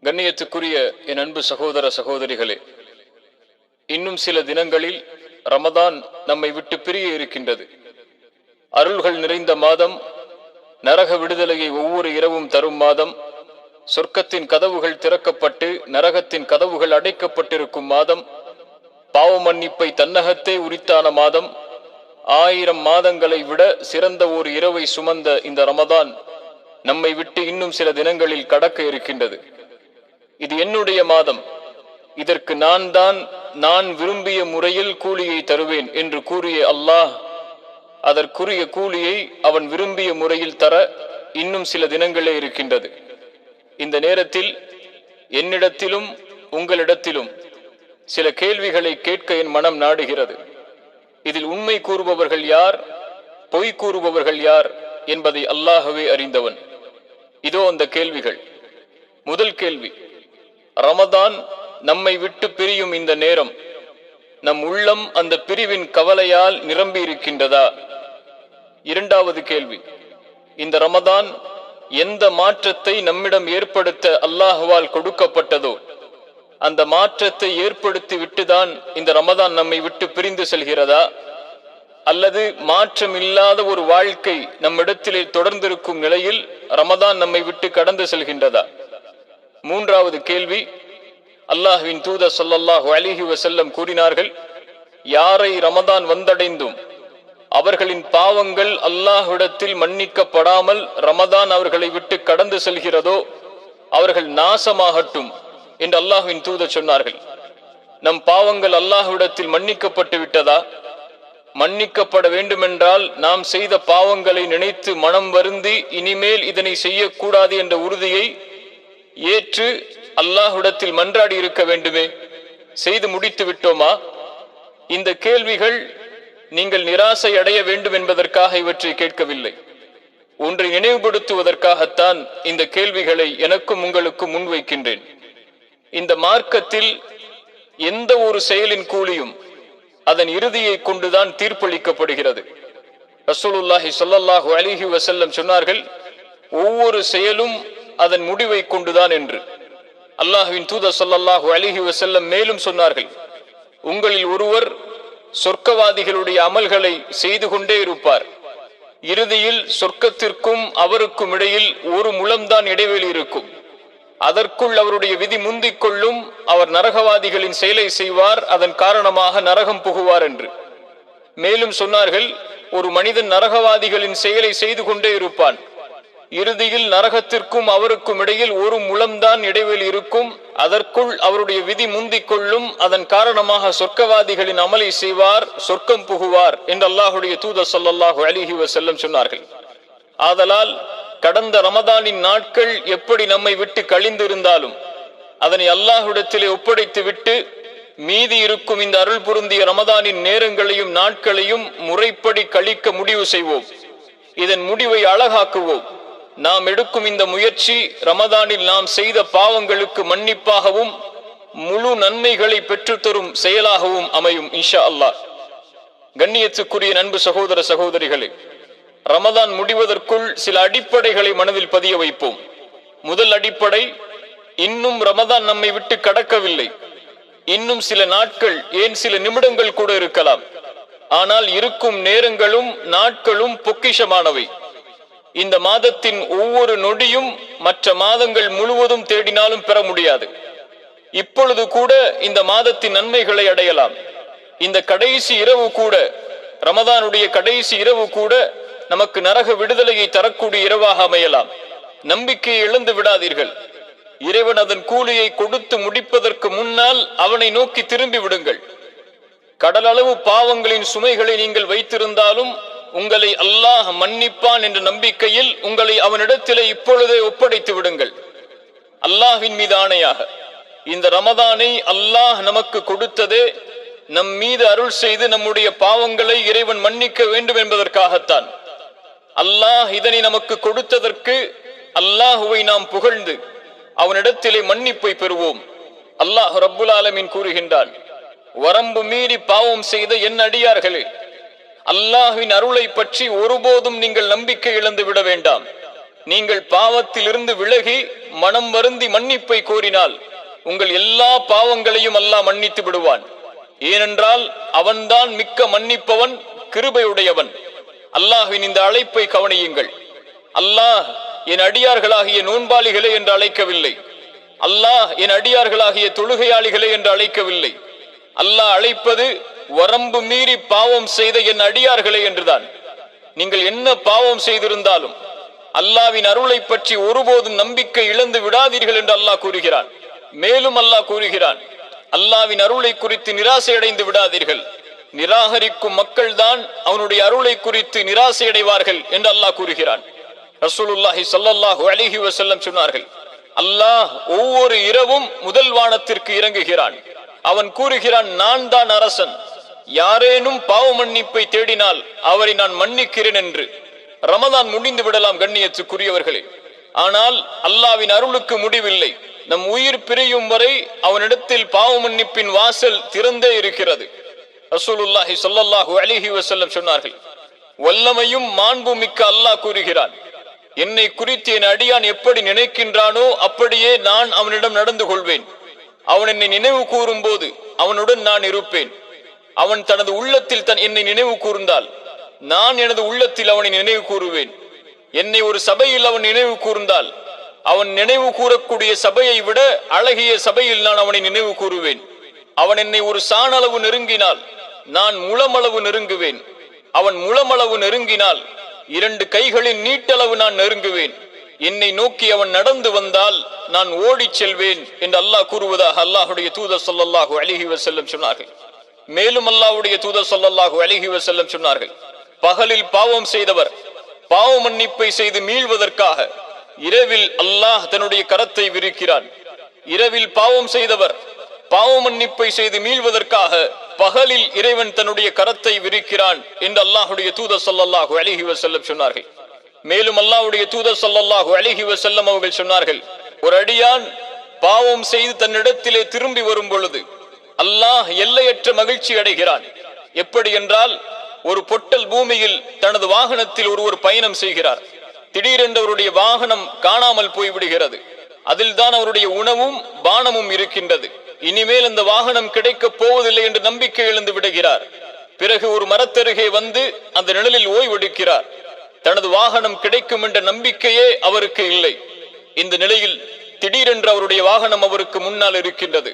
கண்ணியத்துக்குரிய என் அன்பு சகோதர சகோதரிகளே, இன்னும் சில தினங்களில் ரமதான் நம்மை விட்டு பிரிய இருக்கின்றது. அருள்கள் நிறைந்த மாதம், நரக விடுதலையை ஒவ்வொரு இரவும் தரும் மாதம், சொர்க்கத்தின் கதவுகள் திறக்கப்பட்டு நரகத்தின் கதவுகள் அடைக்கப்பட்டிருக்கும் மாதம், பாவ மன்னிப்பை தன்னகத்தே உரித்தான மாதம், 1000 மாதங்களை விட சிறந்த ஒரு இரவை சுமந்த இந்த ரமதான் நம்மை விட்டு இன்னும் சில தினங்களில் கடக்க இருக்கின்றது. இது என்னுடைய மாதம், இதற்கு நான் விரும்பிய முறையில் கூலியை தருவேன் என்று கூறிய அல்லாஹ் அதற்குரிய கூலியை அவன் விரும்பிய முறையில் தர இன்னும் சில தினங்களே இருக்கின்றது. இந்த நேரத்தில் என்னிடத்திலும் உங்களிடத்திலும் சில கேள்விகளை கேட்க என் மனம் நாடுகிறது. இதில் உண்மை கூறுபவர்கள் யார், பொய் கூறுபவர்கள் யார் என்பதை அல்லாஹ்வே அறிந்தவன். இதோ அந்த கேள்விகள். முதல் கேள்வி, ரமதான் நம்மை விட்டு பிரியும் இந்த நேரம் நம் உள்ளம் அந்த பிரிவின் கவலையால் நிரம்பி இருக்கின்றதா? இரண்டாவது கேள்வி, இந்த ரமதான் எந்த மாற்றத்தை நம்மிடம் ஏற்படுத்த அல்லாஹ்வால் கொடுக்கப்பட்டதோ அந்த மாற்றத்தை ஏற்படுத்தி விட்டுதான் இந்த ரமதான் நம்மை விட்டு பிரிந்து செல்கிறதா? அல்லது மாற்றம் இல்லாத ஒரு வாழ்க்கை நம்மிடத்திலே தொடர்ந்திருக்கும் நிலையில் ரமதான் நம்மை விட்டு கடந்து செல்கின்றதா? மூன்றாவது கேள்வி, அல்லாஹ்வின் தூதர் ஸல்லல்லாஹு அலைஹி வஸல்லம் கூறினார்கள், யாரை ரமதான் வந்தடைந்தும் அவர்களின் பாவங்கள் அல்லாஹ்விடத்தில் மன்னிக்கப்படாமல் ரமதான் அவர்களை விட்டு கடந்து செல்கிறதோ அவர்கள் நாசமாகட்டும் என்று அல்லாஹ்வின் தூதர் சொன்னார்கள். நம் பாவங்கள் அல்லாஹ்விடத்தில் மன்னிக்கப்பட்டு விட்டதா? மன்னிக்கப்பட வேண்டுமென்றால் நாம் செய்த பாவங்களை நினைத்து மனம் வருந்தி இனிமேல் இதனை செய்யக்கூடாது என்ற உறுதியை ஏற்று அல்லாஹ்விடத்தில் மன்றாடி இருக்க வேண்டுமே. செய்து முடித்து விட்டோமா? இந்த கேள்விகள் நீங்கள் நிராசை அடைய வேண்டும் என்பதற்காக இவற்றை கேட்கவில்லை. ஒன்றை நினைவுபடுத்துவதற்காகத்தான் இந்த கேள்விகளை எனக்கும் உங்களுக்கும் முன்வைக்கின்றேன். இந்த மார்க்கத்தில் எந்த ஒரு செயலின் கூலியும் அதன் இறுதியை கொண்டுதான் தீர்ப்பளிக்கப்படுகிறது. ரசூலுல்லாஹி ஸல்லல்லாஹு அலைஹி வஸல்லம் சொன்னார்கள், ஒவ்வொரு செயலும் அதன் முடிவை கொண்டுதான் என்று. அல்லாஹ்வின் தூதர் ஸல்லல்லாஹு அலைஹி வஸல்லம் மேலும் சொன்னார்கள், உங்களில் ஒருவர் சொர்க்கவாதிகளுடைய அமல்களை செய்து கொண்டே இருப்பார். இறுதியில் சொர்க்கத்திற்கும் அவருக்கும் இடையில் ஒரு முழம்தான் இடைவெளி இருக்கும். அதற்குள் அவருடைய விதி முந்திக் கொள்ளும். அவர் நரகவாதிகளின் செயலை செய்வார், அதன் காரணமாக நரகம் புகுவார் என்று. மேலும் சொன்னார்கள், ஒரு மனிதன் நரகவாதிகளின் செயலை செய்து கொண்டே இருப்பான். இறுதியில் நரகத்திற்கும் அவருக்கும் இடையில் ஒரு முழம்தான் இடைவெளி இருக்கும். அதற்குள் அவருடைய விதி முந்திக் கொள்ளும். அதன் காரணமாக சொர்க்கவாதிகளின் அமலை செய்வார், சொர்க்கம் புகுவார் என்று அல்லாஹுடைய தூதர் ஸல்லல்லாஹு அலைஹி வஸல்லம் சொன்னார்கள். ஆதலால் கடந்த ரமதானின் நாட்கள் எப்படி நம்மை விட்டு கழிந்திருந்தாலும் அதனை அல்லாஹ்விடத்திலே ஒப்படைத்து விட்டு மீதி இருக்கும் இந்த அருள் பொருந்திய ரமதானின் நேரங்களையும் நாட்களையும் முறைப்படி கழிக்க முடிவு செய்வோம். இதன் முடிவை அழகாக்குவோம். நாம் எடுக்கும் இந்த முயற்சி ரமதானில் நாம் செய்த பாவங்களுக்கு மன்னிப்பாகவும் முழு நன்மைகளை பெற்றுத்தரும் செயலாகவும் அமையும் இன்ஷா அல்லாஹ். கண்ணியத்துக்குரிய அன்பு சகோதர சகோதரிகளே, ரமதான் முடிவதற்குள் சில அடிப்படைகளை மனதில் பதிய வைப்போம். முதல் அடிப்படை, இன்னும் ரமதான் நம்மை விட்டு கடக்கவில்லை. இன்னும் சில நாட்கள், ஏன் சில நிமிடங்கள் கூட இருக்கலாம். ஆனால் இருக்கும் நேரங்களும் நாட்களும் பொக்கிஷமானவை. இந்த மாதத்தின் ஒவ்வொரு நொடியும் மற்ற மாதங்கள் முழுவதும் தேடினாலும் பெற முடியாது. இப்பொழுது கூட இந்த மாதத்தின் நன்மைகளை அடையலாம். இந்த கடைசி இரவு கூட, ரமதானுடைய கடைசி இரவு கூட நமக்கு நரக விடுதலையை தரக்கூடிய இரவாக அமையலாம். நம்பிக்கையை இழந்து விடாதீர்கள். இறைவன் அதன் கூலியை கொடுத்து முடிப்பதற்கு முன்னால் அவனை நோக்கி திரும்பி விடுங்கள். கடலளவு பாவங்களின் சுமைகளை நீங்கள் வைத்திருந்தாலும் உங்களை அல்லாஹ் மன்னிப்பான் என்ற நம்பிக்கையில் உங்களை அவனிடத்திலே இப்பொழுதே ஒப்படைத்து விடுங்கள். அல்லாஹ்வின் மீது ஆணையாக, இந்த ரமதானை அல்லாஹ் நமக்கு கொடுத்ததே நம் மீது அருள் செய்து நம்முடைய பாவங்களை இறைவன் மன்னிக்க வேண்டும் என்பதற்காகத்தான். அல்லாஹ் இதனை நமக்கு கொடுத்ததற்கு அல்லாஹுவை நாம் புகழ்ந்து அவனிடத்திலே மன்னிப்பை பெறுவோம். அல்லாஹ் ரப்புல் ஆலமீன் கூறுகின்றான், வரம்பு மீறி பாவம் செய்த என் அடியார்களே, அல்லாஹ்வின் அருளை பற்றி ஒருபோதும் நீங்கள் நம்பிக்கை இழந்து விட வேண்டாம். நீங்கள் பாவத்திலிருந்து விலகி மனம் வருந்தி மன்னிப்பை கோரினால் உங்கள் எல்லா பாவங்களையும் அல்லாஹ் மன்னித்து விடுவான். ஏனென்றால் அவன்தான் மிக்க மன்னிப்பவன், கிருபையுடையவன். அல்லாஹ்வின் இந்த அழைப்பை கவனியுங்கள். அல்லாஹ் என் அடியார்களாகிய நோன்பாளிகளே என்று அழைக்கவில்லை. அல்லாஹ் என் அடியார்களாகிய தொழுகையாளிகளே என்று அழைக்கவில்லை. அல்லாஹ் அழைப்பது வரம்பு மீறி பாவம் செய்த என் அடியார்களே என்றுதான். நீங்கள் என்ன பாவம் செய்திருந்தாலும் அல்லாஹ்வின் அருளை பற்றி ஒருபோதும் நம்பிக்கை இழந்து விடாதீர்கள் என்று அல்லாஹ் கூறுகிறான். மேலும் அல்லாஹ் கூறுகிறான், அல்லாஹ்வின் அருளை குறித்து நிராசை அடைந்து விடாதீர்கள். நிராகரிக்கும் மக்கள் தான் அவனுடைய அருளை குறித்து நிராசை அடைவார்கள் என்று அல்லாஹ் கூறுகிறான். ரசூலுல்லாஹி ஸல்லல்லாஹு அலைஹி வஸல்லம் சொன்னார்கள், அல்லாஹ் ஒவ்வொரு இரவும் முதல் வானத்திற்கு இறங்குகிறான். அவன் கூறுகிறான், நான் தான் அரசன். யாரேனும் பாவ மன்னிப்பை தேடினால் அவரை நான் மன்னிக்கிறேன் என்று. ரமதான் முடிந்து விடலாம் கண்ணியத்துக்குரியவர்களே, ஆனால் அல்லாஹ்வின் அருளுக்கு முடிவில்லை. நம் உயிர் பிரியும் வரை அவனிடத்தில் பாவ மன்னிப்பின் வாசல் திறந்தே இருக்கிறது. ரசூலுல்லாஹி ஸல்லல்லாஹு அலைஹி வஸல்லம் சொன்னார்கள், வல்லமையும் மாண்பு மிக்க அல்லாஹ் கூறுகிறான், என்னை குறித்து என் அடியான் எப்படி நினைக்கின்றானோ அப்படியே நான் அவனிடம் நடந்து கொள்வேன். அவன் என்னை நினைவு கூறும் போது அவனுடன் நான் இருப்பேன். அவன் தனது உள்ளத்தில் என்னை நினைவு கூர்ந்தால் நான் எனது உள்ளத்தில் அவனை நினைவு கூறுவேன். என்னை ஒரு சபையில் அவன் நினைவு கூர்ந்தால் அவன் நினைவு கூறக்கூடிய சபையை விட அழகிய சபையில் நான் அவனை நினைவு கூறுவேன். அவன் என்னை ஒரு சாணளவு நெருங்கினால் நான் முழமளவு நெருங்குவேன். அவன் முழமளவு நெருங்கினால் 2 கைகளின் நீட்டளவு நான் நெருங்குவேன். என்னை நோக்கி அவன் நடந்து வந்தால் நான் ஓடிச் செல்வேன் என்று அல்லாஹ் கூறுவதாக அல்லாஹுடைய தூதர் ஸல்லல்லாஹு அலைஹி வஸல்லம் சொன்னார்கள். மேலும் அல்லாஹ்வுடைய தூதர் ஸல்லல்லாஹு அலைஹி வஸல்லம் சொன்னார்கள், பகலில் பாவம் செய்தவர் பாவ மன்னிப்பை செய்து மீள்வதற்காக இரவில் அல்லாஹ் தன்னுடைய கரத்தை விரிக்கிறான். இரவில் பாவம் செய்தவர் பாவ மன்னிப்பை செய்து மீள்வதற்காக பகலில் இறைவன் தன்னுடைய கரத்தை விரிக்கிறான் என்று அல்லாஹ்வுடைய தூதர் ஸல்லல்லாஹு அலைஹி வஸல்லம் சொன்னார்கள். மேலும் அல்லாஹ்வுடைய தூதர் ஸல்லல்லாஹு அலைஹி வஸல்லம் அவர்கள் சொன்னார்கள், ஒரு அடியான் பாவம் செய்து தன்னிடத்திலே திரும்பி வரும் பொழுது அல்லாஹ் எல்லையற்ற மகிழ்ச்சி அடைகிறான். எப்படி என்றால், ஒரு பொட்டல் பூமியில் தனது வாகனத்தில் ஒருவர் பயணம் செய்கிறார். திடீரென்று அவருடைய வாகனம் காணாமல் போய்விடுகிறது. அதில் தான் அவருடைய உணவும் பானமும் இருக்கின்றது. இனிமேல் அந்த வாகனம் கிடைக்கப் போவதில்லை என்று நம்பிக்கை இழந்து விடுகிறார். பிறகு ஒரு மரத்தருகே வந்து அந்த நிழலில் ஓய்வெடுக்கிறார். தனது வாகனம் கிடைக்கும் என்ற நம்பிக்கையே அவருக்கு இல்லை. இந்த நிலையில் திடீரென்று அவருடைய வாகனம் அவருக்கு முன்னால் இருக்கின்றது.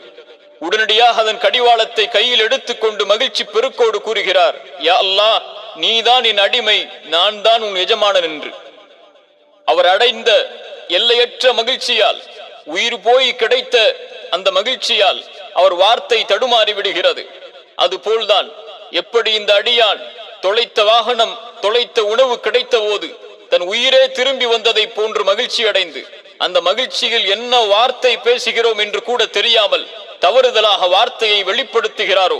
உடனடியாக அதன் கடிவாளத்தை கையில் எடுத்துக்கொண்டு மகிழ்ச்சி பெருக்கோடு கூறுகிறார், யா அல்லாஹ், நீதான் என் அடிமை, நான் தான் உன் எஜமானன் என்று. அவர் அடைந்த எல்லையற்ற மகிழ்ச்சியால், உயிர் போய் கிடைத்த அந்த மகிழ்ச்சியால் அவர் வார்த்தை தடுமாறி விடுகிறது. அதுபோல்தான் எப்படி இந்த அடியான் தொலைத்த வாகனம் தொலைத்த உணவு கிடைத்த போது தன் உயிரே திரும்பி வந்ததை போன்று மகிழ்ச்சி அடைந்து அந்த மகிழ்ச்சியில் என்ன வார்த்தை பேசுகிறோம் என்று கூட தெரியாமல் தவறுதலாக வார்த்தையை வெளிப்படுத்துகிறாரோ,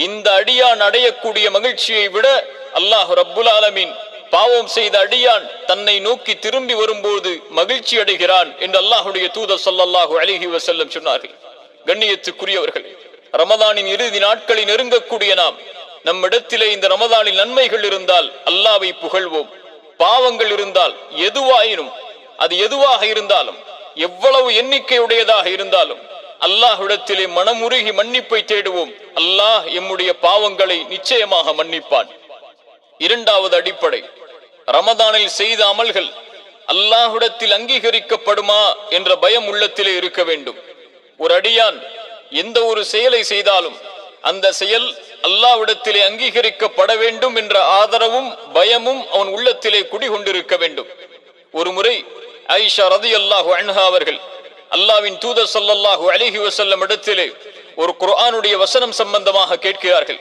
இந்த அடியான் அடையக்கூடிய மகிழ்ச்சியை விட அல்லாஹ் ரப்புல் ஆலமீன் பாவம் செய்த அடியான் தன்னை நோக்கி திரும்பி வரும்போது மகிழ்ச்சி அடைகிறான் என்று அல்லாஹுடைய தூதர் ஸல்லல்லாஹு அலைஹி வஸல்லம் சொன்னார்கள். கண்ணியத்துக்குரியவர்கள், ரமதானின் இறுதி நாட்களை நெருங்கக்கூடிய நாம் நம்மிடத்திலே இந்த ரமதானில் நன்மைகள் இருந்தால் அல்லாஹ்வை புகழ்வோம். பாவங்கள் இருந்தால் எதுவாயினும், அது எதுவாக இருந்தாலும், எவ்வளவு எண்ணிக்கையுடையதாக இருந்தாலும் அல்லாஹ்விடத்திலே மனமுருகி மன்னிப்பை தேடுவோம். அல்லாஹ் எம்முடைய பாவங்களை நிச்சயமாக மன்னிப்பான். இரண்டாவது அடிப்படை, ரமதானில் செய்த அமல்கள் அல்லாஹ்விடத்தில் அங்கீகரிக்கப்படுமா என்ற பயம் உள்ளத்திலே இருக்க வேண்டும். ஒரு அடியான் எந்த ஒரு செயலை செய்தாலும் அந்த செயல் அல்லாஹ்விடத்திலே அங்கீகரிக்கப்பட வேண்டும் என்ற ஆதரவும் பயமும் அவன் உள்ளத்திலே குடிகொண்டிருக்க வேண்டும். ஒரு முறை ஆயிஷா ரலியல்லாஹு அன்ஹா அவர்கள் அல்லாஹ்வின் தூதர் ஸல்லல்லாஹு அலைஹி வஸல்லம் இடத்திலே ஒரு குர்ஆனுடைய வசனம் சம்பந்தமாக கேட்கிறார்கள்.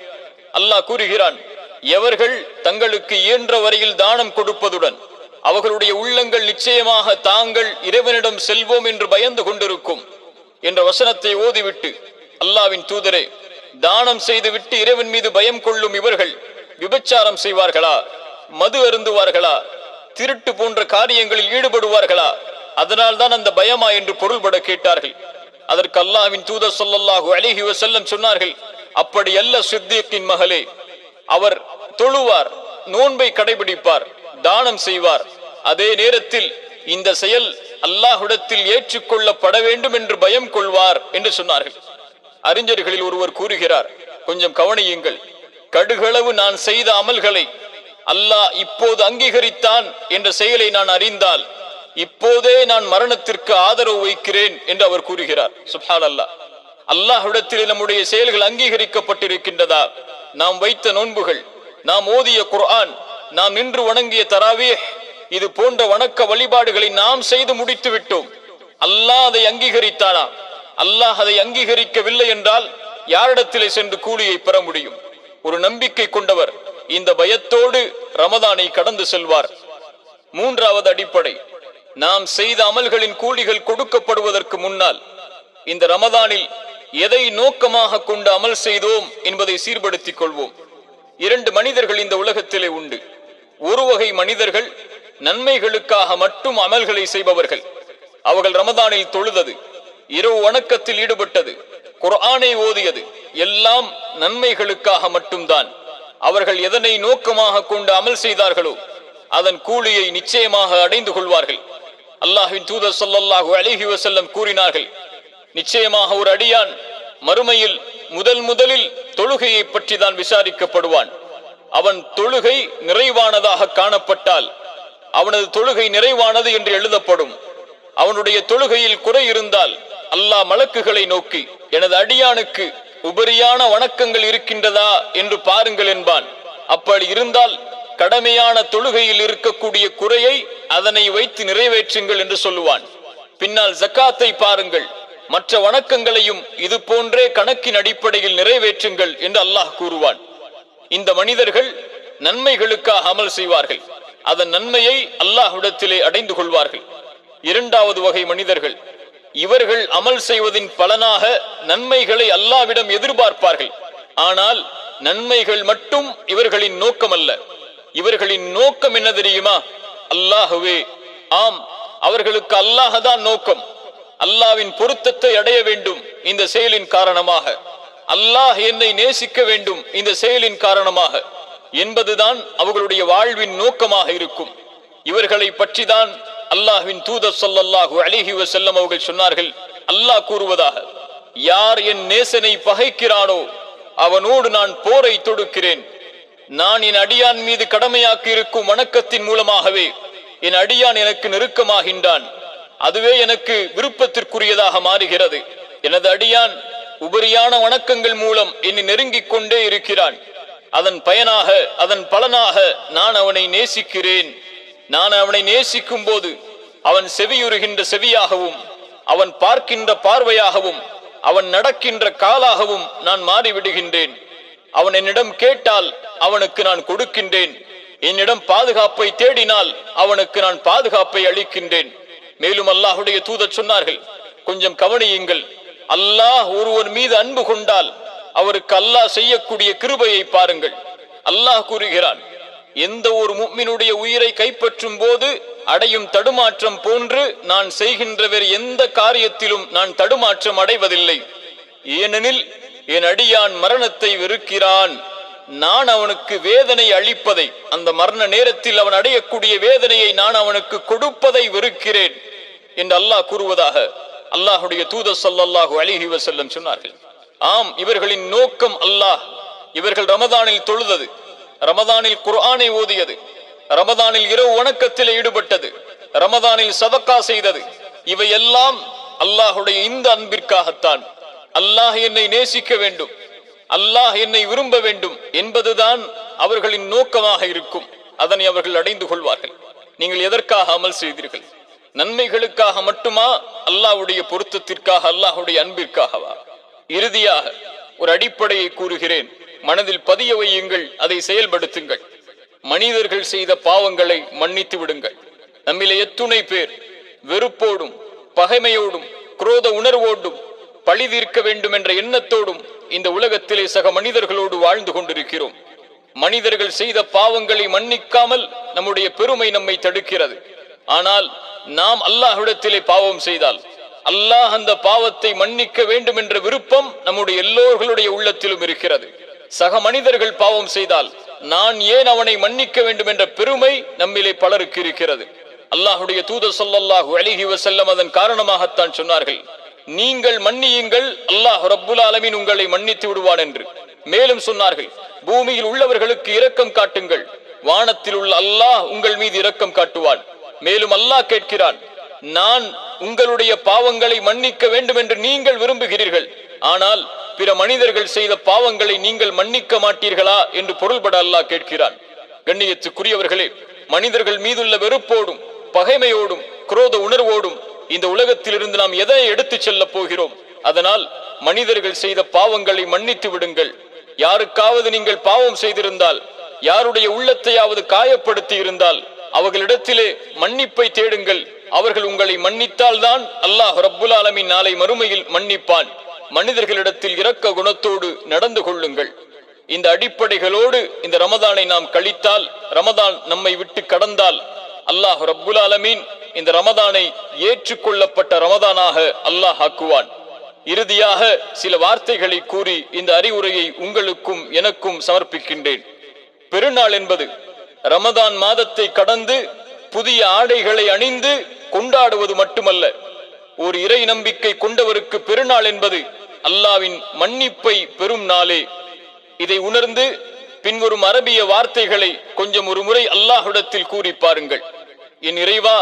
அல்லாஹ் கூறுகிறான், எவர்கள் தங்களுக்கு இயன்ற வரையில் தானம் கொடுப்பதுடன் அவர்களுடைய உள்ளங்கள் நிச்சயமாக தாங்கள் இறைவனிடம் செல்வோம் என்று பயந்து கொண்டிருக்கும் என்ற வசனத்தை ஓதிவிட்டு, அல்லாஹ்வின் தூதரே, தானம் செய்துவிட்டு இறைவன் மீது பயம் கொள்ளும் இவர்கள் விபச்சாரம் செய்வார்களா, மது அருந்துவார்களா, திருட்டு போன்ற காரியங்களில் ஈடுபடுவார்களா, அதனால் தான் அந்த பயமா என்று பொருள்பட கேட்டார்கள். அதற்கு அல்லாஹ்வின் தூதர் ஸல்லல்லாஹு அலைஹி வஸல்லம் சொன்னார்கள், அப்படி அல்ல சித்தீக்கின் மகளே, அவர் தொழுவார், நோன்பை கடைபிடிப்பார், தானம் செய்வார், அதே நேரத்தில் இந்த செயல் அல்லாஹ்விடத்தில் ஏற்றுக்கொள்ளப்பட வேண்டும் என்று பயம் கொள்வார் என்று சொன்னார்கள். அறிஞர்களில் ஒருவர் கூறுகிறார், கொஞ்சம் கவனியுங்கள், கடுகளவு நான் செய்த அமல்களை அல்லாஹ் இப்போது அங்கீகரித்தான் என்ற செயலை நான் அறிந்தால் இப்போதே நான் மரணத்திற்கு ஆதரவு வைக்கிறேன் என்று அவர் கூறுகிறார். சுப்ஹானல்லாஹ். அல்லாஹ்விடத்தில் நம்முடைய செயல்கள் அங்கீகரிக்கப்பட்டிருக்கின்றதா? நாம் வைத்த நோன்புகள், நாம் ஓதிய குர்ஆன், நாம் நின்று வணங்கிய தராவீஹ், இது போன்ற வணக்க வழிபாடுகளை நாம் செய்து முடித்து விட்டோம். அல்லாஹ் அதை அங்கீகரித்தானா? அல்லாஹ் அதை அங்கீகரிக்கவில்லை என்றால் யாரிடத்திலே சென்று கூலியை பெற முடியும்? ஒரு நம்பிக்கை கொண்டவர் இந்த பயத்தோடு ரமதானை கடந்து செல்வார். மூன்றாவது அடிப்படை, நாம் செய்த அமல்களின் கூலிகள் கொடுக்கப்படுவதற்கு முன்னால் இந்த ரமதானில் எதை நோக்கமாக கொண்டு அமல் செய்தோம் என்பதை சீர்படுத்திக் கொள்வோம். இரண்டு மனிதர்கள் இந்த உலகத்திலே உண்டு. ஒரு வகை மனிதர்கள் நன்மைகளுக்காக மட்டும் அமல்களை செய்பவர்கள். அவர்கள் ரமதானில் தொழுதது, இரவு வணக்கத்தில் ஈடுபட்டது, குர்ஆனை ஓதியது எல்லாம் நன்மைகளுக்காக மட்டும்தான். அவர்கள் எதனை நோக்கமாக கொண்டு அமல் செய்தார்களோ அதன் கூலியை நிச்சயமாக அடைந்து கொள்வார்கள். அல்லாஹ்வின் தூதர் ஸல்லல்லாஹு அலைஹி வஸல்லம் கூறினார்கள், நிச்சயமாக ஒரு அடியான் மறுமையில் முதலில் தொழுகையை பற்றி தான் விசாரிக்கப்படுவான். அவன் தொழுகை நிறைவானதாக காணப்பட்டால் அவனது தொழுகை நிறைவானது என்று எழுதப்படும். அவனுடைய தொழுகையில் குறை இருந்தால் அல்லாஹ் மலக்குகளை நோக்கி, எனது அடியானுக்கு உபரியான வணக்கங்கள் இருக்கின்றதா என்று பாருங்கள் என்பான். அப்படி இருந்தால் கடமையான தொழுகையில் இருக்கக்கூடிய குறையை அதனை வைத்து நிறைவேற்றுங்கள் என்று சொல்லுவான். பின்னால் ஜக்காத்தை பாருங்கள், மற்ற வணக்கங்களையும் இது போன்றே கணக்கின் அடிப்படையில் நிறைவேற்றுங்கள் என்று அல்லாஹ் கூறுவான். இந்த மனிதர்கள் நன்மைகளுக்காக அமல் செய்வார்கள், அதன் நன்மையை அல்லாஹ்விடத்திலே அடைந்து கொள்வார்கள். இரண்டாவது வகை மனிதர்கள், இவர்கள் அமல் செய்வதின் பலனாக நன்மைகளை அல்லாஹ்விடம் எதிர்பார்ப்பார்கள். ஆனால் நன்மைகள் மட்டும் இவர்களின் நோக்கம் அல்ல. இவர்களின் நோக்கம் என்ன தெரியுமா? அல்லாஹ்வே, ஆம், அவர்களுக்கு அல்லாஹ் தான் நோக்கம். அல்லாஹ்வின் பொருத்தத்தை அடைய வேண்டும் இந்த செயலின் காரணமாக, அல்லாஹ் என்னை நேசிக்க வேண்டும் இந்த செயலின் காரணமாக என்பதுதான் அவர்களுடைய வாழ்வின் நோக்கமாக இருக்கும். இவர்களை பற்றி தான் அல்லாஹ்வின் தூதர் ஸல்லல்லாஹு அலைஹி வஸல்லம் அவர்கள் சொன்னார்கள், அல்லாஹ் கூறுவதாக, யார் என் நேசனை பகைக்கிறானோ அவனோடு நான் போரை தொடுக்கிறேன். நான் என் அடியான் மீது கடமையாக்கி இருக்கும் வணக்கத்தின் மூலமாகவே என் அடியான் எனக்கு நெருக்கமாகின்றான். அதுவே எனக்கு விருப்பத்திற்குரியதாக மாறுகிறது. எனது அடியான் உபரியான வணக்கங்கள் மூலம் என்னை நெருங்கிக் கொண்டே இருக்கிறான். அதன் பயனாக, அதன் பலனாக நான் அவனை நேசிக்கிறேன். நான் அவனை நேசிக்கும் போது அவன் செவியுறுகின்ற செவியாகவும், அவன் பார்க்கின்ற பார்வையாகவும், அவன் நடக்கின்ற காலாகவும் நான் மாறிவிடுகின்றேன். அவன் என்னிடம் கேட்டால் அவனுக்கு நான் கொடுக்கின்றேன். என்னிடம் பாதுகாப்பை தேடினால் அவனுக்கு நான் பாதுகாப்பை அளிக்கின்றேன். மேலும் அல்லாஹ்வுடைய தூதர் சொன்னார்கள், கொஞ்சம் கவனியுங்கள், அல்லாஹ் ஒருவர் மீது அன்பு கொண்டால் அவருக்கு அல்லாஹ் செய்யக்கூடிய கிருபையை பாருங்கள். அல்லாஹ் கூறுகிறான், எந்த ஒரு முஃமினுடைய உயிரை கைப்பற்றும் போது அடையும் தடுமாற்றம் போன்று நான் செய்கின்ற வேறு எந்த காரியத்திலும் நான் தடுமாற்றம் அடைவதில்லை. ஏனெனில் என் அடியான் மரணத்தை வெறுக்கிறான். நான் அவனுக்கு வேதனை அளிப்பதை, அந்த மரண நேரத்தில் அவன் அடையக்கூடிய வேதனையை நான் அவனுக்கு கொடுப்பதை வெறுக்கிறேன் என்று அல்லாஹ் கூறுவதாக அல்லாஹ்வுடைய தூதர் ஸல்லல்லாஹு அலைஹி வஸல்லம் சொன்னார்கள். ஆம், இவர்களின் நோக்கம் அல்லாஹ். இவர்கள் ரமதானில் தொழுதது, ரமதானில் குர்ஆனை ஓதியது, ரமதானில் இரவு வணக்கத்தில் ஈடுபட்டது, ரமதானில் சதக்கா செய்தது, இவையெல்லாம் அல்லாஹ்வுடைய இந்த அன்பிற்காகத்தான். அல்லாஹ் என்னை நேசிக்க வேண்டும், அல்லாஹ் என்னை விரும்ப வேண்டும் என்பதுதான் அவர்களின் நோக்கமாக இருக்கும். அதனை அவர்கள் அடைந்து கொள்வார்கள். நீங்கள் எதற்காக அமல் செய்தீர்கள்? நன்மைகளுக்காக மட்டுமா? அல்லாஹ்வுடைய பொருத்தத்திற்காக, அல்லாஹ்வுடைய அன்பிற்காகவா? இறுதியாக ஒரு அடிப்படையை கூறுகிறேன், மனதில் பதிய வையுங்கள், அதை செயல்படுத்துங்கள். மனிதர்கள் செய்த பாவங்களை மன்னித்து விடுங்கள். நம்மிலே எத்துணை பேர் வெறுப்போடும் பகைமையோடும் குரோத உணர்வோடும் பழி தீர்க்க வேண்டும் என்ற எண்ணத்தோடும் இந்த உலகத்திலே சக மனிதர்களோடு வாழ்ந்து கொண்டிருக்கிறோம். மனிதர்கள் செய்த பாவங்களை மன்னிக்காமல் நம்முடைய பெருமை நம்மை தடுக்கிறது. ஆனால் நாம் அல்லாஹ்விடத்திலே பாவம் செய்தால் அல்லாஹ் அந்த பாவத்தை மன்னிக்க வேண்டும் என்ற விருப்பம் நம்முடைய எல்லோர்களுடைய உள்ளத்திலும் இருக்கிறது. சக மனிதர்கள் பாவம் செய்தால் நான் ஏன் அவனை மன்னிக்க வேண்டும் என்ற பெருமை நம்மிலே பலருக்கு இருக்கிறது. அல்லாஹுடைய தூதர் ஸல்லல்லாஹு அலைஹி வஸல்லம் அதன் காரணமாகத்தான் சொன்னார்கள், நீங்கள் மன்னியுங்கள், அல்லாஹ் ரப்புல் ஆலமீன் உங்களை மன்னித்து விடுவான் என்று. மேலும் சொன்னார்கள், பூமியில் உள்ளவர்களுக்கு இரக்கம் காட்டுங்கள், வானத்தில் உள்ள அல்லாஹ் உங்கள் மீது இரக்கம் காட்டுவான். மேலும் அல்லாஹ் கேட்கிறான், நான் உங்களுடைய பாவங்களை மன்னிக்க வேண்டும் என்று நீங்கள் விரும்புகிறீர்கள், ஆனால் பிற மனிதர்கள் செய்த பாவங்களை நீங்கள் மன்னிக்க மாட்டீர்களா என்று பொருள்பட அல்லாஹ் கேட்கிறான். கண்ணியத்துக்குரியவர்களே, மனிதர்கள் மீதுள்ள வெறுப்போடும் பகைமையோடும் குரோத உணர்வோடும் இந்த உலகத்திலிருந்து நாம் எதை எடுத்து செல்ல போகிறோம்? அதனால் மனிதர்கள் செய்த பாவங்களை மன்னித்து விடுங்கள். யாருக்காவது நீங்கள் பாவம் செய்திருந்தால், யாருடைய உள்ளத்தையாவது காயப்படுத்தி இருந்தால், அவர்களிடத்திலே மன்னிப்பை தேடுங்கள். அவர்கள் உங்களை மன்னித்தால் தான் அல்லாஹ் ரப்புல் ஆலமீன் நாளை மறுமையில் மன்னிப்பான். மனிதர்களிடத்தில் இரக்க குணத்தோடு நடந்து கொள்ளுங்கள். இந்த அடிப்படைகளோடு இந்த ரமதானை நாம் கழித்தால், ரமதான் நம்மை விட்டு கடந்தால், அல்லாஹ் ரப்புல் ஆலமீன் இந்த ரமதானை ஏற்றுக்கொள்ளப்பட்ட ரமதானாக அல்லாஹ் ஆக்குவான். இறுதியாக சில வார்த்தைகளை கூறி இந்த அறிவுரையை உங்களுக்கும் எனக்கும் சமர்ப்பிக்கின்றேன். பெருநாள் என்பது ரமதான் மாதத்தை கடந்து புதிய ஆடைகளை அணிந்து கொண்டாடுவது மட்டுமல்ல. ஒரு இறை நம்பிக்கை கொண்டவருக்கு பெருநாள் என்பது அல்லாஹ்வின் மன்னிப்பை பெறும் நாளே. இதை உணர்ந்து பின்வரும் அரபிய வார்த்தைகளை கொஞ்சம் ஒரு முறை அல்லாஹ்விடத்தில் கூறி பாருங்கள். என் இறைவா,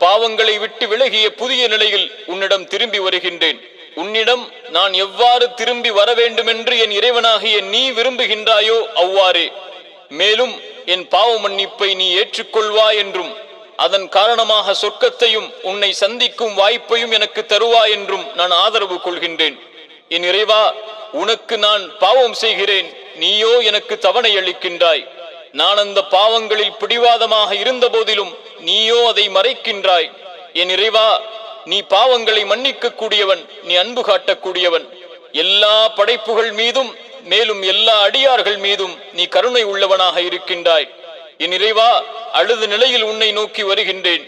பாவங்களை விட்டு விலகிய புதிய நிலையில் உன்னிடம் திரும்பி வருகின்றேன். உன்னிடம் நான் எவ்வாறு திரும்பி வர வேண்டும் என்று என் இறைவனாகிய நீ விரும்புகின்றாயோ அவ்வாறே. மேலும் என் பாவ மன்னிப்பை நீ ஏற்றுக்கொள்வாய் என்றும், அதன் காரணமாக சொர்க்கத்தையும் உன்னை சந்திக்கும் வாய்ப்பையும் எனக்கு தருவாய் என்றும் நான் ஆதரவு கொள்கின்றேன். என் இறைவா, உனக்கு நான் பாவம் செய்கிறேன், நீயோ எனக்கு தவணை அளிக்கின்றாய். நான் அந்த பாவங்களில் பிடிவாதமாக இருந்த போதிலும் நீயோ அதை மறைக்கின்றாய். என் இறைவா, நீ பாவங்களை மன்னிக்க கூடியவன், நீ அன்பு காட்டக்கூடியவன். எல்லா படைப்புகள் மீதும் மேலும் எல்லா அடியார்கள் மீதும் நீ கருணை உள்ளவனாக இருக்கின்றாய். என் இறைவா, அழுது நிலையில் உன்னை நோக்கி வருகின்றேன்.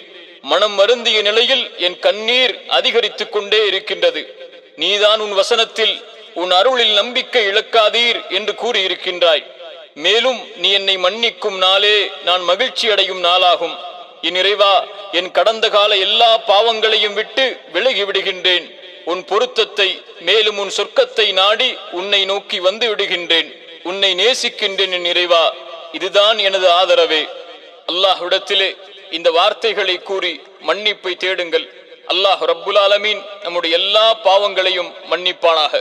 மனம் வருந்திய நிலையில் என் கண்ணீர் அதிகரித்துக் கொண்டே இருக்கின்றது. நீதான் உன் வசனத்தில் உன் அருளில் நம்பிக்கை இழக்காதீர் என்று கூறியிருக்கின்றாய். மேலும் நீ என்னை மன்னிக்கும் நாளே நான் மகிழ்ச்சி அடையும் நாளாகும். என் இறைவா, என் கடந்த கால எல்லா பாவங்களையும் விட்டு விலகி விடுகின்றேன். உன் பொருத்தத்தை மேலும் உன் சொர்க்கத்தை நாடி உன்னை நோக்கி வந்து விடுகின்றேன். உன்னை நேசிக்கின்றேன் என் இறைவா, இதுதான் எனது ஆதரவே. அல்லாஹ்விடத்திலே இந்த வார்த்தைகளை கூறி மன்னிப்பை தேடுங்கள். அல்லாஹ் ரப்புல் ஆலமீன் நம்முடைய எல்லா பாவங்களையும் மன்னிப்பானாக.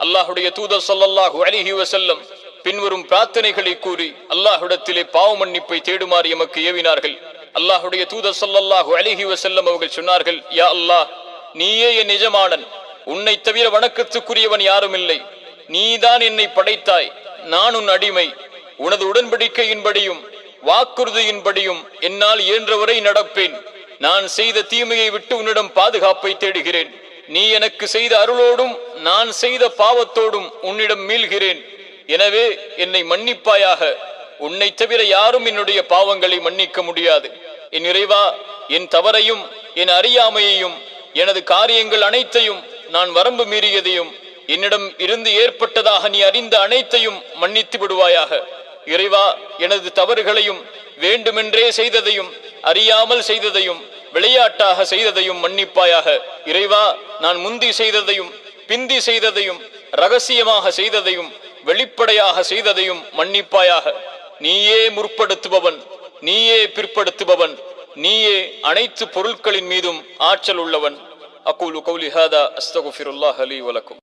அல்லாஹுடைய தூதர் ஸல்லல்லாஹு அலைஹி வஸல்லம் பின்வரும் பிரார்த்தனைகளை கூறி அல்லாஹ்விடத்திலே பாவ மன்னிப்பை தேடுமாறு எமக்கு ஏவினார்கள். அல்லாஹுடைய தூதர் ஸல்லல்லாஹு அலைஹி வஸல்லம் அவர்கள் சொன்னார்கள், யா அல்லாஹ், நீயே என் எஜமானன், உன்னை தவிர வணக்கத்துக்குரியவன் யாரும் இல்லை. நீதான் என்னை படைத்தாய், நான் உன் அடிமை. உனது உடன்படிக்கையின்படியும் வாக்குறுதியின்படியும் என்னால் இயன்றவரை நடப்பேன். நான் செய்த தீமையை விட்டு உன்னிடம் பாதுகாப்பை தேடுகிறேன். நீ எனக்கு செய்த அருளோடும் நான் செய்த பாவத்தோடும் உன்னிடம் மீள்கிறேன். எனவே என்னை மன்னிப்பாயாக. உன்னை தவிர யாரும் என்னுடைய பாவங்களை மன்னிக்க முடியாது. என் இறைவா, என் தவறையும் என் அறியாமையையும் எனது காரியங்கள் அனைத்தையும், நான் வரம்பு மீறியதையும், என்னிடம் இருந்து ஏற்பட்டதாக நீ அறிந்த அனைத்தையும் மன்னித்து விடுவாயாக. இறைவா, எனது தவறுகளையும் வேண்டுமென்றே செய்ததையும் அறியாமல் செய்ததையும் விளையாட்டாக செய்ததையும் மன்னிப்பாயாக. இறைவா, நான் முந்தி செய்ததையும் பிந்தி செய்ததையும் ரகசியமாக செய்ததையும் வெளிப்படையாக செய்ததையும் மன்னிப்பாயாக. நீயே முற்படுத்துபவன், நீயே பிற்படுத்துபவன், நீயே அனைத்து பொருட்களின் மீதும் ஆற்றல் உள்ளவன். அகூலு கௌலி ஹாதா அஸ்தகுஃபிருல்லாஹ் லீ வலக்கும்.